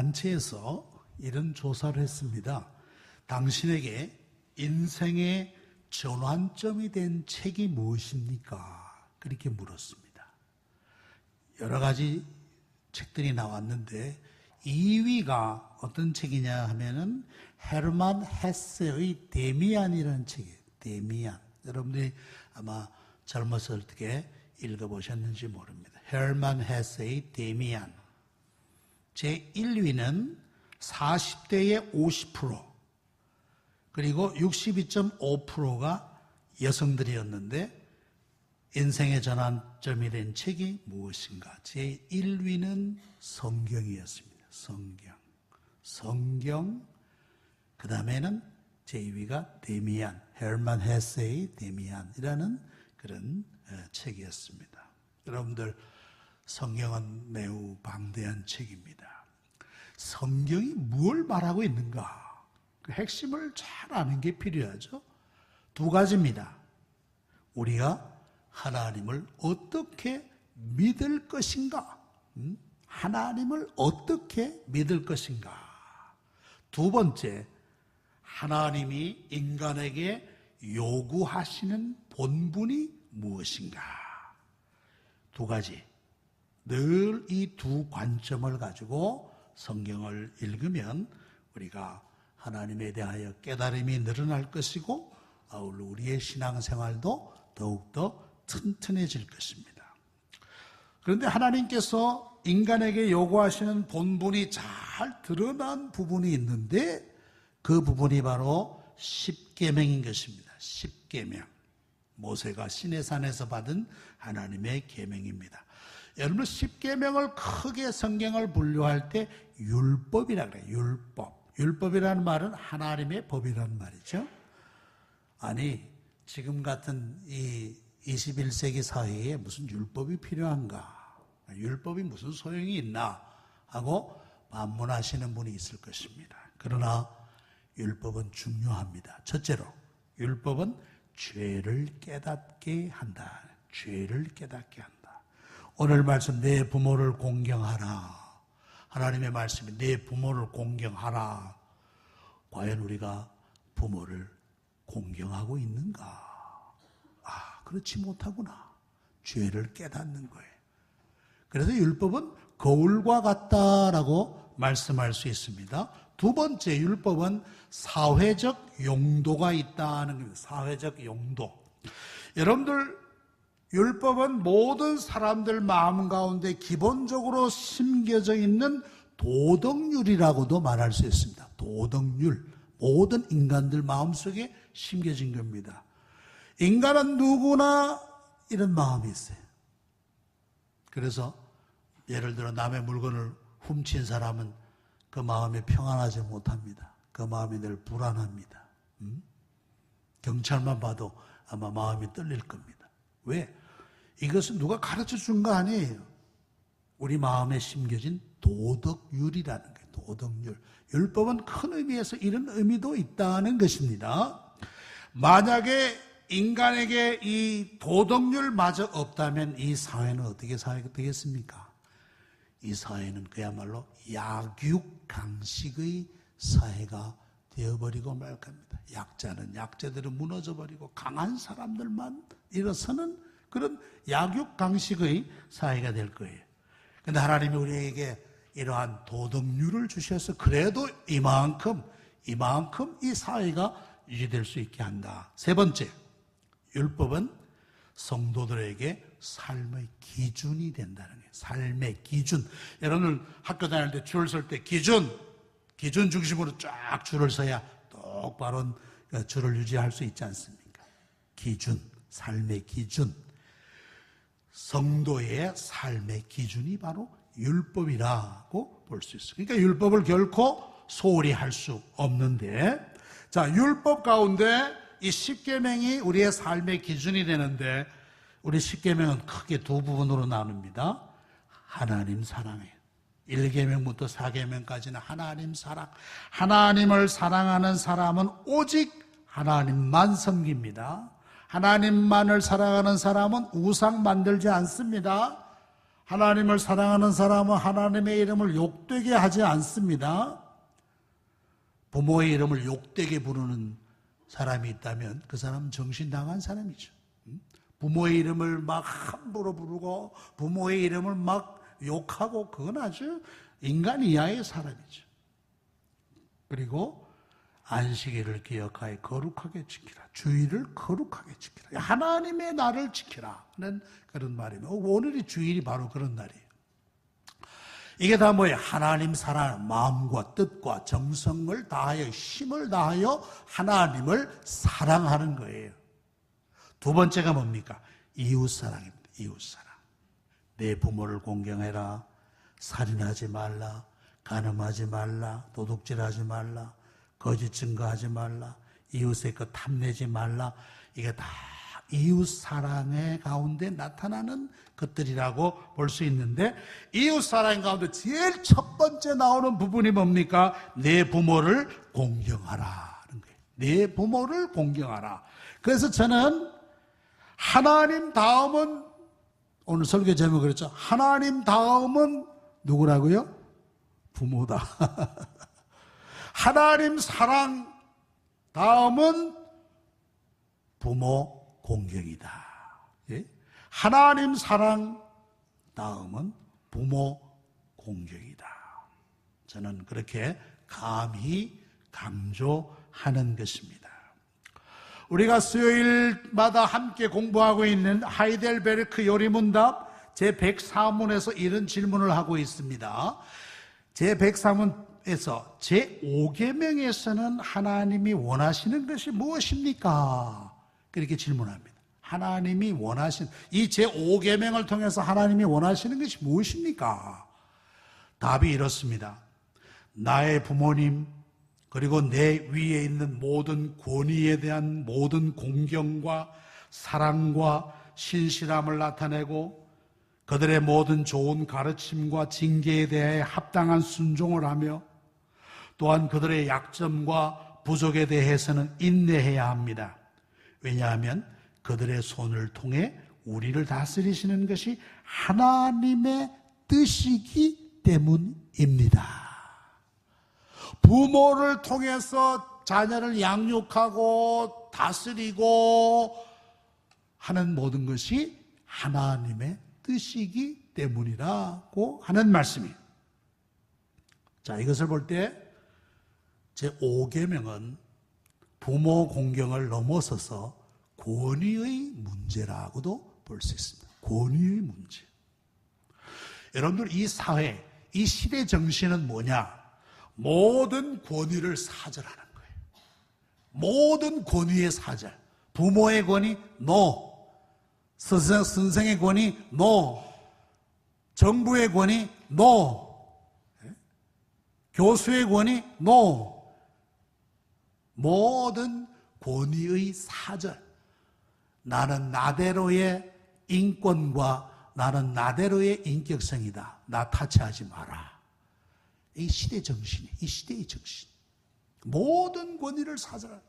단체에서 이런 조사를 했습니다. 당신에게 인생의 전환점이 된 책이 무엇입니까? 그렇게 물었습니다. 여러 가지 책들이 나왔는데 2위가 어떤 책이냐 하면은 헤르만 헤세의 데미안이라는 책이에요. 데미안. 여러분들이 아마 젊었을 때 읽어보셨는지 모릅니다. 헤르만 헤세의 데미안. 제1위는 40대의 50%, 그리고 62.5%가 여성들이었는데 인생의 전환점이 된 책이 무엇인가? 제1위는 성경이었습니다. 성경. 그 다음에는 제2위가 데미안, 헤르만 헤세의 데미안이라는 그런 책이었습니다. 여러분들, 성경은 매우 방대한 책입니다. 성경이 뭘 말하고 있는가? 그 핵심을 잘 아는 게 필요하죠. 두 가지입니다. 우리가 하나님을 어떻게 믿을 것인가? 하나님을 어떻게 믿을 것인가? 두 번째, 하나님이 인간에게 요구하시는 본분이 무엇인가? 두 가지. 늘 이 두 관점을 가지고 성경을 읽으면 우리가 하나님에 대하여 깨달음이 늘어날 것이고 아울러 우리의 신앙생활도 더욱더 튼튼해질 것입니다. 그런데 하나님께서 인간에게 요구하시는 본분이 잘 드러난 부분이 있는데 그 부분이 바로 십계명인 것입니다. 십계명. 모세가 시내산에서 받은 하나님의 계명입니다. 여러분, 십계명을 크게 성경을 분류할 때 율법이라고 그래요. 율법. 율법이라는 말은 하나님의 법이라는 말이죠. 아니, 지금 같은 이 21세기 사회에 무슨 율법이 필요한가? 율법이 무슨 소용이 있나? 하고 반문하시는 분이 있을 것입니다. 그러나 율법은 중요합니다. 첫째로, 율법은 죄를 깨닫게 한다. 죄를 깨닫게 한다. 오늘 말씀, 내 부모를 공경하라. 하나님의 말씀이 내 부모를 공경하라. 과연 우리가 부모를 공경하고 있는가? 그렇지 못하구나. 죄를 깨닫는 거예요. 그래서 율법은 거울과 같다라고 말씀할 수 있습니다. 두 번째, 율법은 사회적 용도가 있다는 겁니다. 사회적 용도. 여러분들, 율법은 모든 사람들 마음 가운데 기본적으로 심겨져 있는 도덕률이라고도 말할 수 있습니다. 도덕률. 모든 인간들 마음속에 심겨진 겁니다. 인간은 누구나 이런 마음이 있어요. 그래서 예를 들어 남의 물건을 훔친 사람은 그 마음이 평안하지 못합니다. 그 마음이 늘 불안합니다. 경찰만 봐도 아마 마음이 떨릴 겁니다. 왜? 이것은 누가 가르쳐 준 거 아니에요. 우리 마음에 심겨진 도덕률이라는 거예요. 도덕률. 율법은 큰 의미에서 이런 의미도 있다는 것입니다. 만약에 인간에게 이 도덕률마저 없다면 이 사회는 어떻게 사회가 되겠습니까? 이 사회는 그야말로 약육강식의 사회가 되어버리고 말 겁니다. 약자는 약자대로 무너져버리고 강한 사람들만 일어서는 그런 약육강식의 사회가 될 거예요. 그런데 하나님이 우리에게 이러한 도덕률을 주셔서 그래도 이만큼 이 사회가 유지될 수 있게 한다. 세 번째, 율법은 성도들에게 삶의 기준이 된다는 거예요. 삶의 기준. 여러분 학교 다닐 때 줄 설 때 기준 중심으로 쫙 줄을 서야 똑바로 줄을 유지할 수 있지 않습니까? 기준, 삶의 기준. 성도의 삶의 기준이 바로 율법이라고 볼 수 있어요. 그러니까 율법을 결코 소홀히 할 수 없는데, 자, 율법 가운데 이 십계명이 우리의 삶의 기준이 되는데, 우리 십계명은 크게 두 부분으로 나눕니다. 하나님 사랑해요. 1계명부터 4계명까지는 하나님 사랑. 하나님을 사랑하는 사람은 오직 하나님만 섬깁니다. 하나님만을 사랑하는 사람은 우상 만들지 않습니다. 하나님을 사랑하는 사람은 하나님의 이름을 욕되게 하지 않습니다. 부모의 이름을 욕되게 부르는 사람이 있다면 그 사람은 정신 나간 사람이죠. 부모의 이름을 막 함부로 부르고 부모의 이름을 막 욕하고 그건 아주 인간 이하의 사람이죠. 그리고 안식일을 기억하여 거룩하게 지키라. 주일을 거룩하게 지키라. 하나님의 날을 지키라는 그런 말이에요. 오늘이 주일이 바로 그런 날이에요. 이게 다 뭐예요? 하나님 사랑, 마음과 뜻과 정성을 다하여 힘을 다하여 하나님을 사랑하는 거예요. 두 번째가 뭡니까? 이웃사랑입니다. 이웃사랑. 내 부모를 공경해라. 살인하지 말라. 간음하지 말라. 도둑질하지 말라. 거짓 증거하지 말라. 이웃의 것 탐내지 말라. 이게 다 이웃사랑의 가운데 나타나는 것들이라고 볼 수 있는데, 이웃사랑 가운데 제일 첫 번째 나오는 부분이 뭡니까? 내 부모를 공경하라는 거예요. 내 부모를 공경하라. 그래서 저는 하나님 다음은, 오늘 설교 제목 그랬죠. 하나님 다음은 누구라고요? 부모다. 하나님 사랑 다음은 부모 공경이다. 예? 하나님 사랑 다음은 부모 공경이다. 저는 그렇게 감히 강조하는 것입니다. 우리가 수요일마다 함께 공부하고 있는 하이델베르크 요리문답 제104문에서 이런 질문을 하고 있습니다. 제104문에서 제5계명에서는 하나님이 원하시는 것이 무엇입니까? 그렇게 질문합니다. 하나님이 원하시는, 이 제5계명을 통해서 하나님이 원하시는 것이 무엇입니까? 답이 이렇습니다. 나의 부모님, 그리고 내 위에 있는 모든 권위에 대한 모든 공경과 사랑과 신실함을 나타내고 그들의 모든 좋은 가르침과 징계에 대해 합당한 순종을 하며 또한 그들의 약점과 부족에 대해서는 인내해야 합니다. 왜냐하면 그들의 손을 통해 우리를 다스리시는 것이 하나님의 뜻이기 때문입니다. 부모를 통해서 자녀를 양육하고 다스리고 하는 모든 것이 하나님의 뜻이기 때문이라고 하는 말씀이에요. 자, 이것을 볼 때 제5계명은 부모 공경을 넘어서서 권위의 문제라고도 볼 수 있습니다. 권위의 문제. 여러분들, 이 사회, 이 시대 정신은 뭐냐? 모든 권위를 사절하는 거예요. 모든 권위의 사절. 부모의 권위, no. 선생의 권위, no. 정부의 권위, no. 교수의 권위, no. 모든 권위의 사절. 나는 나대로의 인권과 나는 나대로의 인격성이다. 나 타치하지 마라. 이 시대 정신이, 이 시대의 정신. 모든 권위를 사절하는.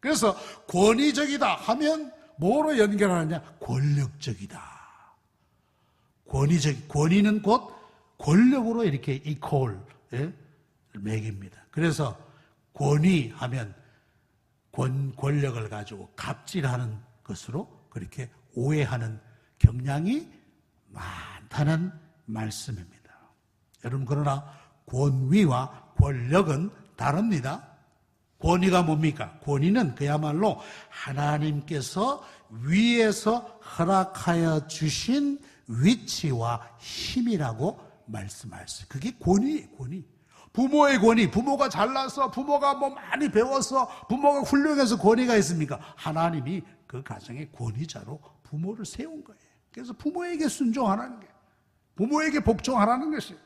그래서 권위적이다 하면 뭐로 연결하느냐? 권력적이다. 권위는 곧 권력으로 이렇게 이퀄 매깁니다. 그래서 권위하면 권력을 가지고 갑질하는 것으로 그렇게 오해하는 경향이 많다는 말씀입니다. 여러분, 그러나 권위와 권력은 다릅니다. 권위가 뭡니까? 권위는 그야말로 하나님께서 위에서 허락하여 주신 위치와 힘이라고 말씀하셨어요. 그게 권위예요, 권위. 부모의 권위, 부모가 잘나서, 부모가 뭐 많이 배워서, 부모가 훌륭해서 권위가 있습니까? 하나님이 그 가정의 권위자로 부모를 세운 거예요. 그래서 부모에게 순종하라는 게, 부모에게 복종하라는 것이에요.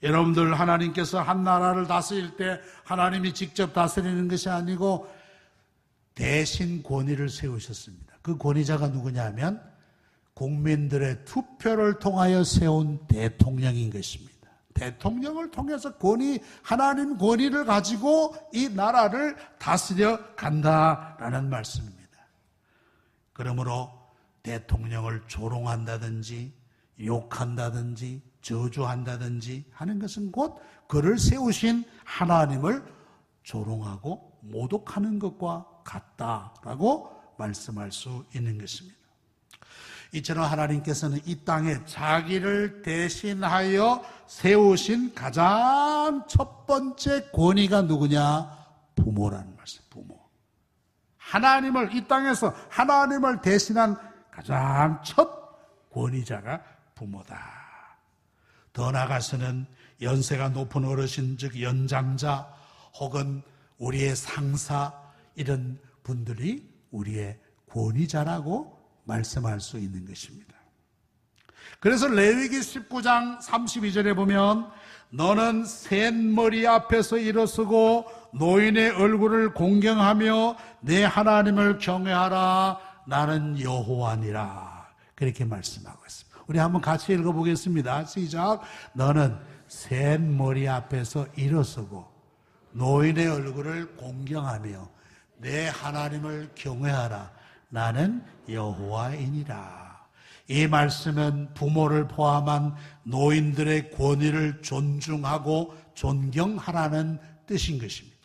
여러분들, 하나님께서 한 나라를 다스릴 때 하나님이 직접 다스리는 것이 아니고 대신 권위를 세우셨습니다. 그 권위자가 누구냐 하면 국민들의 투표를 통하여 세운 대통령인 것입니다. 대통령을 통해서 하나님 권위를 가지고 이 나라를 다스려 간다라는 말씀입니다. 그러므로 대통령을 조롱한다든지 욕한다든지 저주한다든지 하는 것은 곧 그를 세우신 하나님을 조롱하고 모독하는 것과 같다라고 말씀할 수 있는 것입니다. 이처럼 하나님께서는 이 땅에 자기를 대신하여 세우신 가장 첫 번째 권위가 누구냐? 부모라는 말씀. 부모. 하나님을, 이 땅에서 하나님을 대신한 가장 첫 권위자가 부모다. 더 나아가서는 연세가 높은 어르신, 즉 연장자 혹은 우리의 상사, 이런 분들이 우리의 권위자라고 말씀할 수 있는 것입니다. 그래서 레위기 19장 32절에 보면 너는 센 머리 앞에서 일어서고 노인의 얼굴을 공경하며 내 하나님을 경외하라. 나는 여호와니라. 그렇게 말씀하고 있습니다. 우리 한번 같이 읽어보겠습니다. 시작. 너는 센 머리 앞에서 일어서고 노인의 얼굴을 공경하며 내 하나님을 경외하라. 나는 여호와이니라. 이 말씀은 부모를 포함한 노인들의 권위를 존중하고 존경하라는 뜻인 것입니다.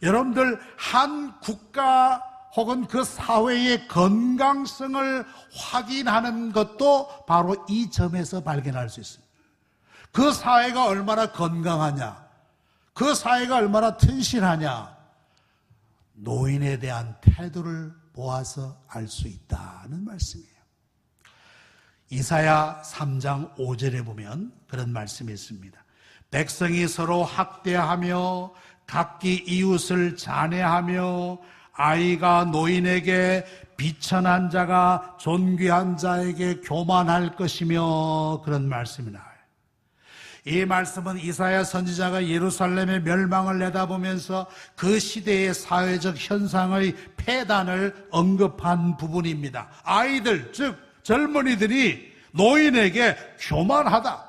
여러분들, 한 국가 혹은 그 사회의 건강성을 확인하는 것도 바로 이 점에서 발견할 수 있습니다. 그 사회가 얼마나 건강하냐, 그 사회가 얼마나 튼실하냐, 노인에 대한 태도를 보아서 알 수 있다는 말씀이에요. 이사야 3장 5절에 보면 그런 말씀이 있습니다. 백성이 서로 학대하며 각기 이웃을 잔해하며 아이가 노인에게 비천한 자가 존귀한 자에게 교만할 것이며, 그런 말씀이 나와요. 이 말씀은 이사야 선지자가 예루살렘의 멸망을 내다보면서 그 시대의 사회적 현상의 폐단을 언급한 부분입니다. 아이들, 즉 젊은이들이 노인에게 교만하다.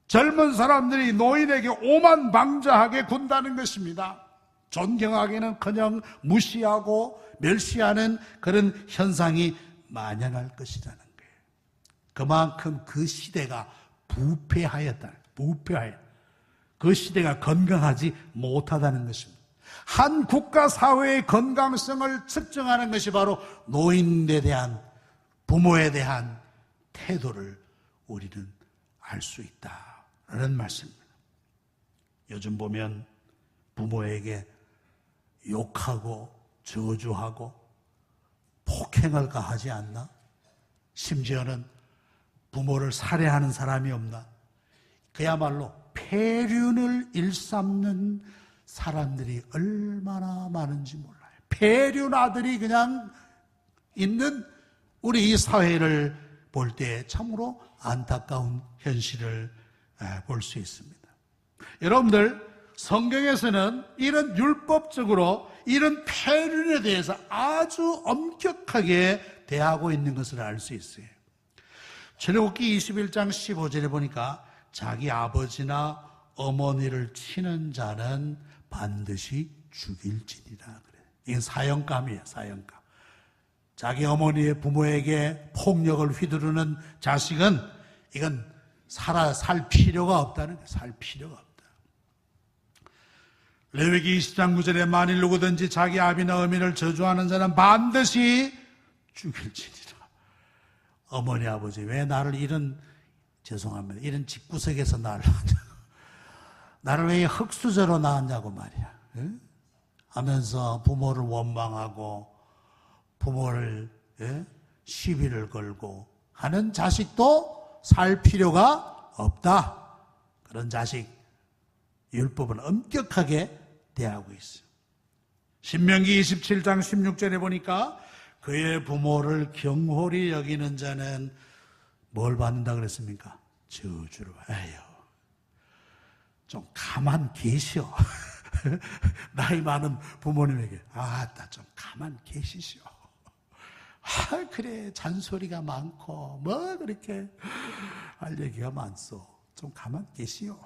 젊은 사람들이 노인에게 오만방자하게 군다는 것입니다. 존경하기는커녕 무시하고 멸시하는 그런 현상이 만연할 것이라는 거예요. 그만큼 그 시대가 부패하였다. 그 시대가 건강하지 못하다는 것입니다. 한 국가 사회의 건강성을 측정하는 것이 바로 노인에 대한, 부모에 대한 태도를 우리는 알 수 있다라는 말씀입니다. 요즘 보면 부모에게 욕하고 저주하고 폭행을 가하지 않나? 심지어는 부모를 살해하는 사람이 없나? 그야말로 폐륜을 일삼는 사람들이 얼마나 많은지 몰라요. 폐륜 아들이 그냥 있는 우리 이 사회를 볼 때 참으로 안타까운 현실을 볼 수 있습니다. 여러분들, 성경에서는 이런 율법적으로 이런 폐륜에 대해서 아주 엄격하게 대하고 있는 것을 알 수 있어요. 출애굽기 21장 15절에 보니까 자기 아버지나 어머니를 치는 자는 반드시 죽일지니라 그래요. 이건 사형감이에요, 사형감. 자기 어머니의 부모에게 폭력을 휘두르는 자식은 이건 살 필요가 없다는 거예요. 살 필요가 없다. 레위기 20장 9절에 만일 누구든지 자기 아비나 어미를 저주하는 자는 반드시 죽일지니라. 어머니 아버지, 왜 나를 이런 집구석에서 나를 낳았냐고, 나를 왜 흙수저로 낳았냐고 말이야, 응? 하면서 부모를 원망하고 부모를 시비를 걸고 하는 자식도 살 필요가 없다. 그런 자식 율법은 엄격하게 대하고 있어요. 신명기 27장 16절에 보니까 그의 부모를 경홀히 여기는 자는 뭘 받는다 그랬습니까? 저주를. 에휴, 좀 가만 계시오. 나이 많은 부모님에게 아따 좀 가만 계시시오. 그래 잔소리가 많고 뭐 그렇게 할 얘기가 많소. 좀 가만 계시오.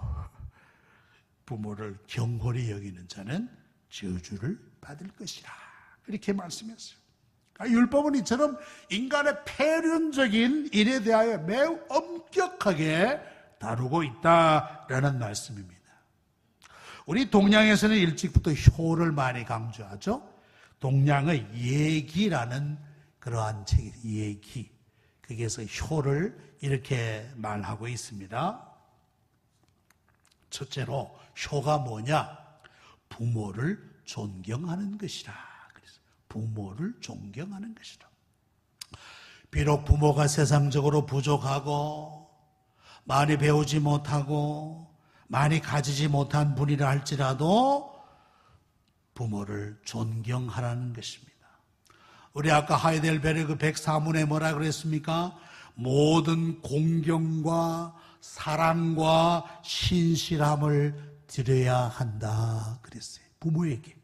부모를 경홀히 여기는 자는 저주를 받을 것이라, 그렇게 말씀했어요. 그러니까 율법은 이처럼 인간의 패륜적인 일에 대하여 매우 엄격하게 다루고 있다라는 말씀입니다. 우리 동양에서는 일찍부터 효를 많이 강조하죠. 동양의 예기라는 그러한 책, 예기. 거기에서 효를 이렇게 말하고 있습니다. 첫째로 효가 뭐냐? 부모를 존경하는 것이라. 그래서 부모를 존경하는 것이라. 비록 부모가 세상적으로 부족하고 많이 배우지 못하고 많이 가지지 못한 분이라 할지라도 부모를 존경하라는 것입니다. 우리 아까 하이델베르그 104문에 뭐라 그랬습니까? 모든 공경과 사랑과 신실함을 드려야 한다 그랬어요. 부모에게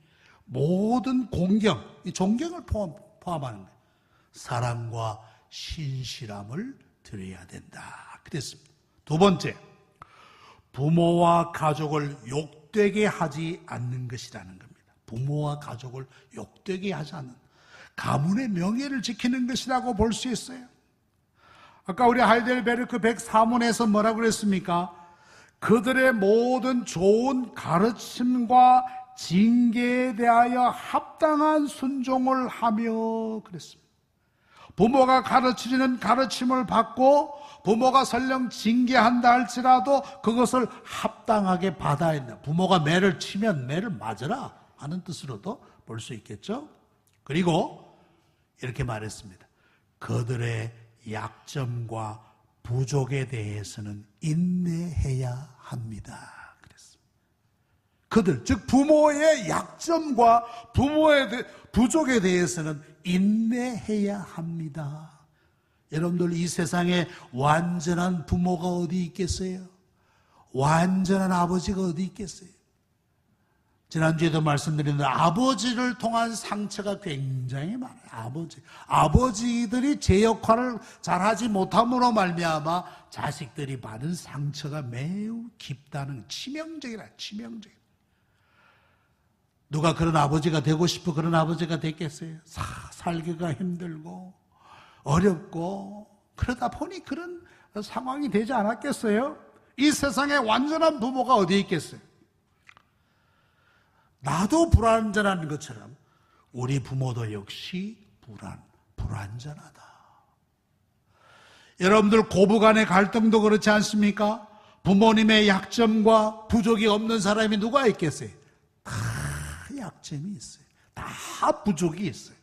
모든 공경, 존경을 포함하는 거예요. 사랑과 신실함을 드려야 된다 그랬습니다. 두 번째, 부모와 가족을 욕되게 하지 않는 것이라는 겁니다. 부모와 가족을 욕되게 하지 않는, 가문의 명예를 지키는 것이라고 볼 수 있어요. 아까 우리 하이델베르크 104문에서 뭐라고 그랬습니까? 그들의 모든 좋은 가르침과 징계에 대하여 합당한 순종을 하며 그랬습니다. 부모가 가르치는 가르침을 받고 부모가 설령 징계한다 할지라도 그것을 합당하게 받아야 한다. 부모가 매를 치면 매를 맞으라 하는 뜻으로도 볼 수 있겠죠. 그리고 이렇게 말했습니다. 그들의 약점과 부족에 대해서는 인내해야 합니다. 그랬습니다. 그들, 즉 부모의 약점과 부모의 부족에 대해서는 인내해야 합니다. 여러분들, 이 세상에 완전한 부모가 어디 있겠어요? 완전한 아버지가 어디 있겠어요? 지난주에도 말씀드렸는데 아버지를 통한 상처가 굉장히 많아요. 아버지들이 제 역할을 잘하지 못함으로 말미암아 자식들이 받은 상처가 매우 깊다는, 치명적이라. 누가 그런 아버지가 되고 싶어 그런 아버지가 됐겠어요? 살기가 힘들고 어렵고 그러다 보니 그런 상황이 되지 않았겠어요? 이 세상에 완전한 부모가 어디 있겠어요? 나도 불완전한 것처럼 우리 부모도 역시 불완전하다. 여러분들 고부간의 갈등도 그렇지 않습니까? 부모님의 약점과 부족이 없는 사람이 누가 있겠어요? 다 약점이 있어요. 다 부족이 있어요.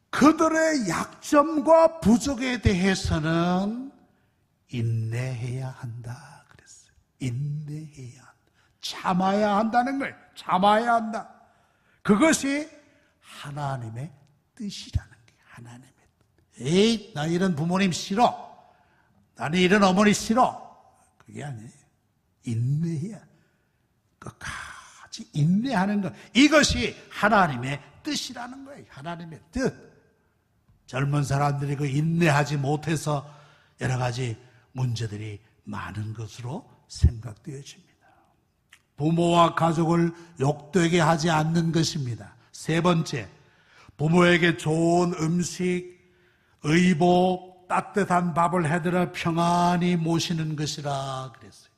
그들의 약점과 부족에 대해서는 인내해야 한다 그랬어요. 인내해야 한다. 참아야 한다는 거예요. 참아야 한다. 그것이 하나님의 뜻이라는 거예요. 하나님의 뜻. 에이, 나 이런 부모님 싫어. 나는 이런 어머니 싫어. 그게 아니에요. 인내해야. 끝까지 인내하는 것. 이것이 하나님의 뜻이라는 거예요. 하나님의 뜻. 젊은 사람들이 그 인내하지 못해서 여러 가지 문제들이 많은 것으로 생각되어집니다. 부모와 가족을 욕되게 하지 않는 것입니다. 세 번째, 부모에게 좋은 음식, 의복, 따뜻한 밥을 해드려 평안히 모시는 것이라 그랬어요.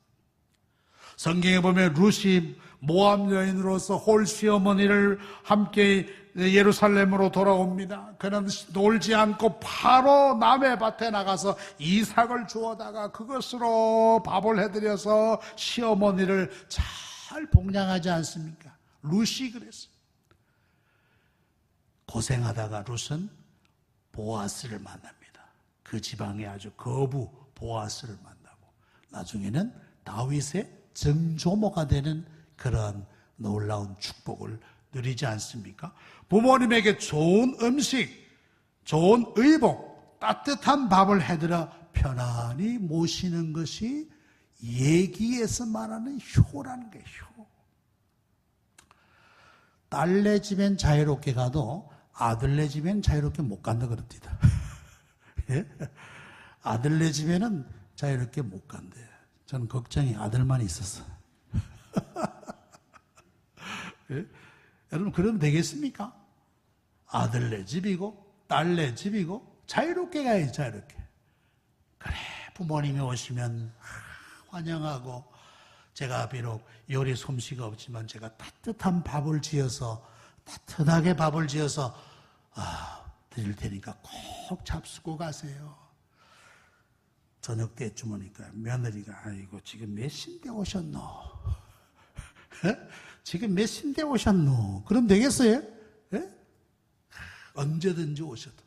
성경에 보면 룻이 모압 여인으로서 홀 시어머니를 함께 예루살렘으로 돌아옵니다. 그는 놀지 않고 바로 남의 밭에 나가서 이삭을 주워다가 그것으로 밥을 해드려서 시어머니를 잘 복양하지 않습니까? 룻이 그랬어요. 고생하다가 룻은 보아스를 만납니다. 그 지방의 아주 거부 보아스를 만나고 나중에는 다윗의 정조모가 되는 그런 놀라운 축복을 누리지 않습니까? 부모님에게 좋은 음식, 좋은 의복, 따뜻한 밥을 해드려 편안히 모시는 것이 예기에서 말하는 효라는 거예요. 효. 딸네 집엔 자유롭게 가도 아들네 집엔 자유롭게 못 간다 그럽니다. 예? 아들네 집에는 자유롭게 못 간대요. 저는 걱정이 아들만 있었어. 예? 여러분, 그러면 되겠습니까? 아들 내 집이고 딸 내 집이고 자유롭게 가야지, 자유롭게. 그래, 부모님이 오시면 환영하고, 제가 비록 요리 솜씨가 없지만 제가 따뜻한 밥을 지어서, 따뜻하게 밥을 지어서 드릴 테니까 꼭 잡수고 가세요. 저녁 때쯤 오니까 며느리가, 아이고 지금 몇 시인데 오셨노? 지금 몇 시인데 오셨노? 그럼 되겠어요? 예? 언제든지 오셔도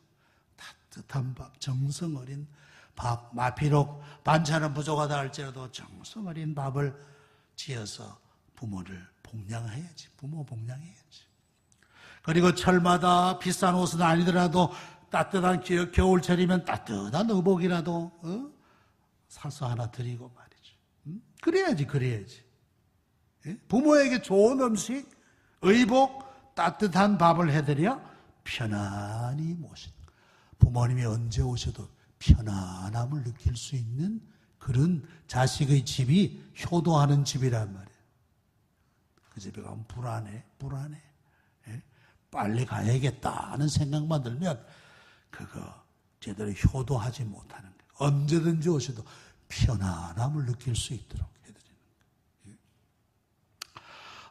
따뜻한 밥, 정성 어린 밥, 비록 반찬은 부족하다 할지라도 정성 어린 밥을 지어서 부모를 복양해야지. 부모 복양해야지. 그리고 철마다 비싼 옷은 아니더라도 따뜻한 겨울철이면 따뜻한 의복이라도 사서 하나 드리고 말이죠. 그래야지. 예? 부모에게 좋은 음식, 의복, 따뜻한 밥을 해드려 편안히 모신, 부모님이 언제 오셔도 편안함을 느낄 수 있는 그런 자식의 집이 효도하는 집이란 말이에요. 그 집에 가면 불안해. 예? 빨리 가야겠다 하는 생각만 들면 그거 제대로 효도하지 못하는 거예요. 언제든지 오셔도 편안함을 느낄 수 있도록 해드리는 거예요.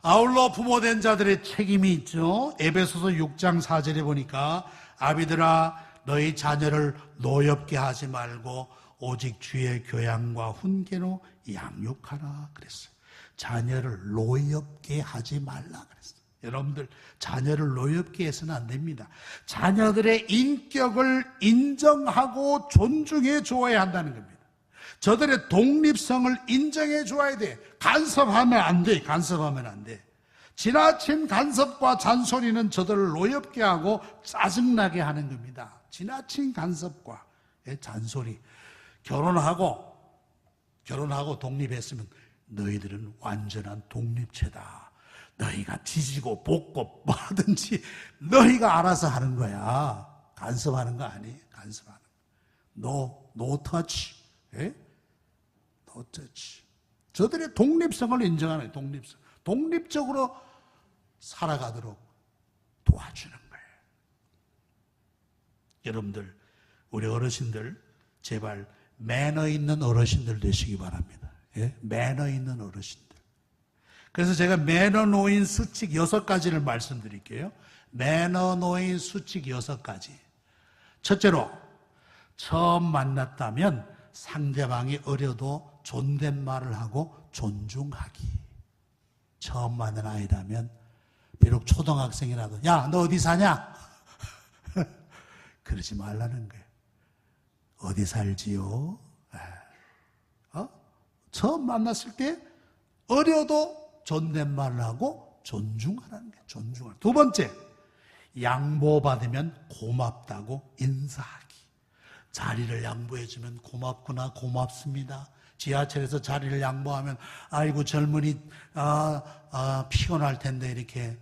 아울러 부모된 자들의 책임이 있죠. 에베소서 6장 4절에 보니까 아비들아 너희 자녀를 노엽게 하지 말고 오직 주의 교양과 훈계로 양육하라 그랬어요. 자녀를 노엽게 하지 말라 그랬어요. 여러분들 자녀를 노엽게 해서는 안 됩니다. 자녀들의 인격을 인정하고 존중해 주어야 한다는 겁니다. 저들의 독립성을 인정해 줘야 돼. 간섭하면 안 돼. 지나친 간섭과 잔소리는 저들을 노엽게 하고 짜증나게 하는 겁니다. 지나친 간섭과 잔소리. 결혼하고 독립했으면 너희들은 완전한 독립체다. 너희가 지지고 볶고 뭐 하든지 너희가 알아서 하는 거야. 간섭하는 거 아니에요. 간섭하는 거. No touch. No touch. 저들의 독립성을 인정하는 거예요. 독립적으로 살아가도록 도와주는 거예요. 여러분들, 우리 어르신들 제발 매너 있는 어르신들 되시기 바랍니다. 매너 있는 어르신들. 그래서 제가 매너 노인 수칙 6가지를 말씀드릴게요. 매너 노인 수칙 6가지. 첫째로, 처음 만났다면 상대방이 어려도 존댓말을 하고 존중하기. 처음 만난 아이라면 비록 초등학생이라도 야, 너 어디 사냐? 그러지 말라는 거예요. 어디 살지요? 처음 만났을 때 어려도 존댓말을 하고 존중하라는 거예요. 존중하라. 두 번째, 양보받으면 고맙다고 인사하기. 자리를 양보해주면 고맙구나, 고맙습니다. 지하철에서 자리를 양보하면 아이고 젊은이 피곤할 텐데 이렇게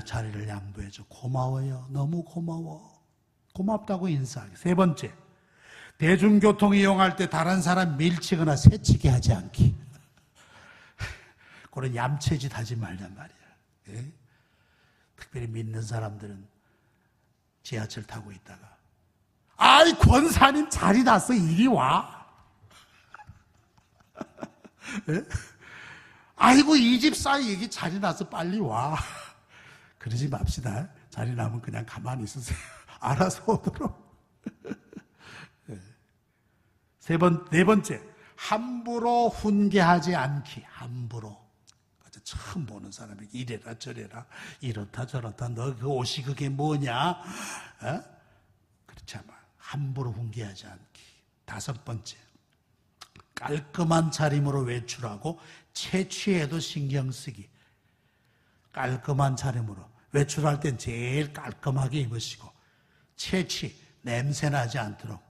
자리를 양보해줘. 고마워요. 너무 고마워. 고맙다고 인사하기. 세 번째, 대중교통 이용할 때 다른 사람 밀치거나 새치게 하지 않기. 그런 얌체짓 하지 말란 말이야. 특별히 믿는 사람들은 지하철 타고 있다가 아이 권사님 자리 났어 이리 와. 아이고 이 집사이 여기 자리 나서 빨리 와. 그러지 맙시다. 자리 나면 그냥 가만히 있으세요. 알아서 오도록. 네 번째, 함부로 훈계하지 않기. 함부로. 처음 보는 사람에게 이래라 저래라 이렇다 저렇다 너 그 옷이 그게 뭐냐? 그렇지 않아. 함부로 훈계하지 않기. 다섯 번째, 깔끔한 차림으로 외출하고 채취에도 신경 쓰기. 깔끔한 차림으로 외출할 땐 제일 깔끔하게 입으시고 채취 냄새 나지 않도록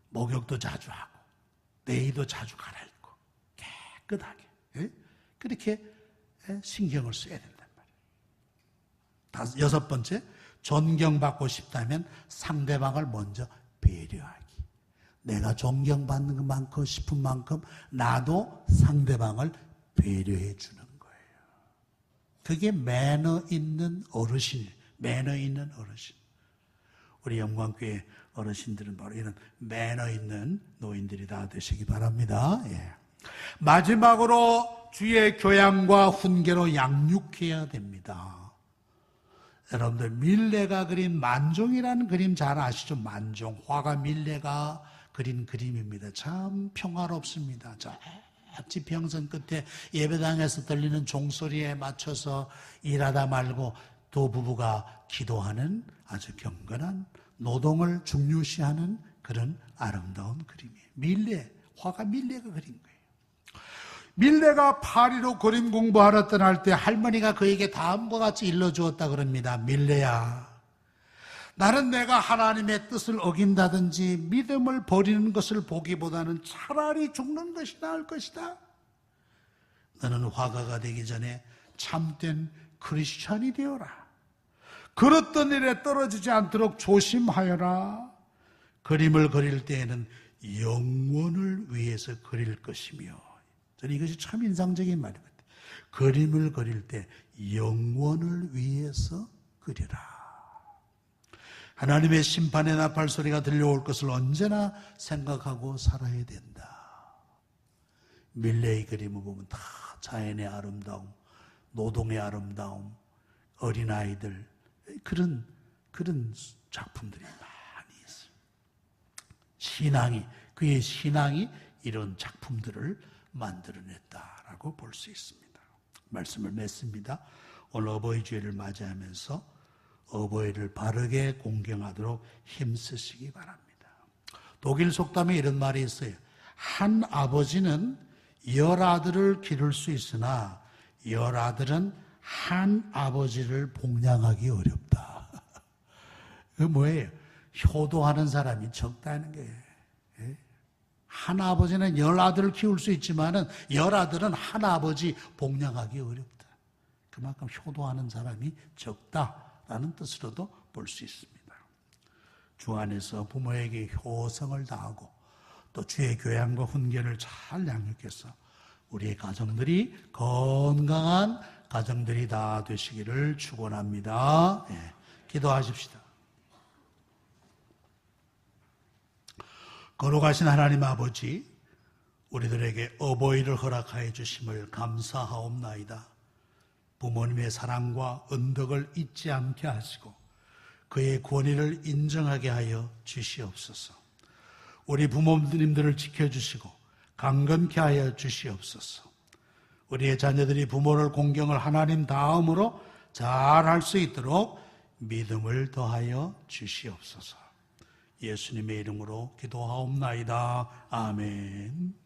목욕도 자주 하고 내의도 자주 갈아입고 깨끗하게 그렇게 신경을 써야 된단 말이에요. 여섯 번째, 존경받고 싶다면 상대방을 먼저 배려하기. 내가 존경받는 것만큼 싶은 만큼 나도 상대방을 배려해 주는 거예요. 그게 매너 있는 어르신, 매너 있는 어르신. 우리 영광교회 어르신들은 바로 이런 매너 있는 노인들이 다 되시기 바랍니다. 예. 마지막으로 주의 교양과 훈계로 양육해야 됩니다. 여러분들 밀레가 그린 만종이라는 그림 잘 아시죠? 만종, 화가 밀레가 그린 그림입니다. 참 평화롭습니다. 저 지평선 끝에 예배당에서 들리는 종소리에 맞춰서 일하다 말고 두 부부가 기도하는 아주 경건한 노동을 중요시하는 그런 아름다운 그림이에요. 밀레, 화가 밀레가 그린 거예요. 밀레가 파리로 그림 공부하러 떠날 때 할머니가 그에게 다음과 같이 일러주었다 그럽니다. 밀레야, 나는 내가 하나님의 뜻을 어긴다든지 믿음을 버리는 것을 보기보다는 차라리 죽는 것이 나을 것이다. 너는 화가가 되기 전에 참된 크리스찬이 되어라. 그릇던 일에 떨어지지 않도록 조심하여라. 그림을 그릴 때에는 영원을 위해서 그릴 것이며, 저는 이것이 참 인상적인 말이거든요. 그림을 그릴 때 영원을 위해서 그리라. 하나님의 심판의 나팔 소리가 들려올 것을 언제나 생각하고 살아야 된다. 밀레의 그림을 보면 다 자연의 아름다움, 노동의 아름다움, 어린아이들, 그런 작품들이 많이 있어요. 그의 신앙이 이런 작품들을 만들어냈다라고 볼 수 있습니다. 말씀을 맺습니다. 오늘 어버이 주일을 맞이하면서 어버이를 바르게 공경하도록 힘쓰시기 바랍니다. 독일 속담에 이런 말이 있어요. 한 아버지는 열 아들을 기를 수 있으나 열 아들은 한 아버지를 복양하기 어렵다. 그게 뭐예요? 효도하는 사람이 적다는 거예요. 한 아버지는 열 아들을 키울 수 있지만은 열 아들은 한 아버지 복양하기 어렵다. 그만큼 효도하는 사람이 적다라는 뜻으로도 볼 수 있습니다. 주 안에서 부모에게 효성을 다하고 또 주의 교양과 훈계를 잘 양육해서 우리의 가정들이 건강한 가정들이 다 되시기를 축원합니다. 예, 기도하십시다. 거룩하신 하나님 아버지, 우리들에게 어버이를 허락하여 주심을 감사하옵나이다. 부모님의 사랑과 은덕을 잊지 않게 하시고 그의 권위를 인정하게 하여 주시옵소서. 우리 부모님들을 지켜주시고 강건케 하여 주시옵소서. 우리의 자녀들이 부모를 공경을 하나님 다음으로 잘 할 수 있도록 믿음을 더하여 주시옵소서. 예수님의 이름으로 기도하옵나이다. 아멘.